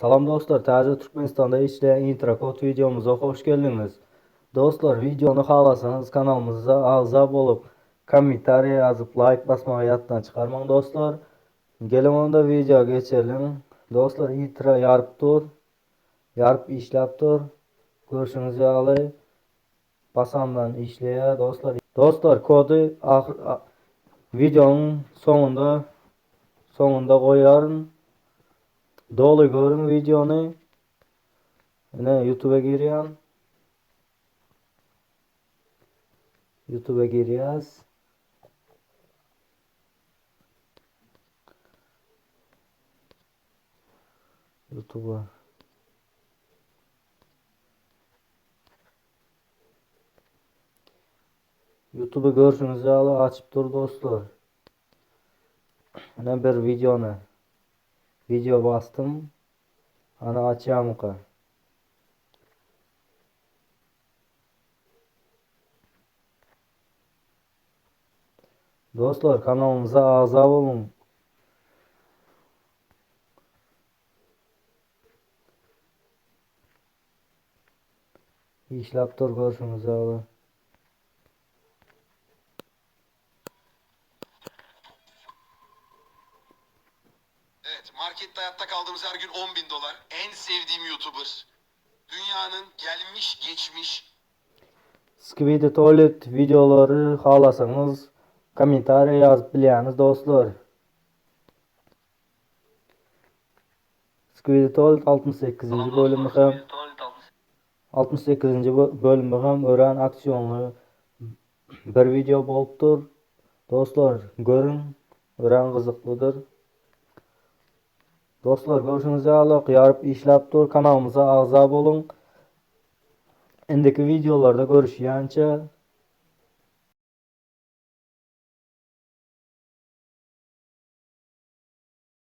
Salam dostlar, Taze Türkmenistan'da işleyen Intrakod videomuza hoş geldiniz. Dostlar, videonu xalasanız kanalımıza a'za olup, komentar yazıp, like basmağı yattan çıkarmayın dostlar. Gelin onda video geçelim. Dostlar, Intra yarıp dur, yarıp işlep dur. Görüşünüzü alay, basamdan işleye dostlar. Dostlar, kodu videonun sonunda koyarım. Dolu görün videonu. Yine YouTube'a giriyorum. YouTube'a giriyoruz. YouTube'a. YouTube'u görsünüz alı açıp dur dostlar. Yine bir video bastım. Ana açacağım ki. Dostlar kanalımıza a'za olun. İşlep dur görsünüz alı. Evet, markette hayatta kaldığımız her gün 10.000 dolar. En sevdiğim YouTuber. Dünyanın gelmiş geçmiş. Skibidi Tuvalet videoları xalasanız komentar yazıp biliyaniz dostlar. Skibidi Tuvalet 68. bölümü hem 68. bölümü hem öğren aksiyonlu bir video boluptur. Dostlar görün, öğren kızıklıdır. Dostlar görüşünüzü alıp yarıp işlep dur, kanalımıza a'za olun. Endiki videolarda görüşýänçe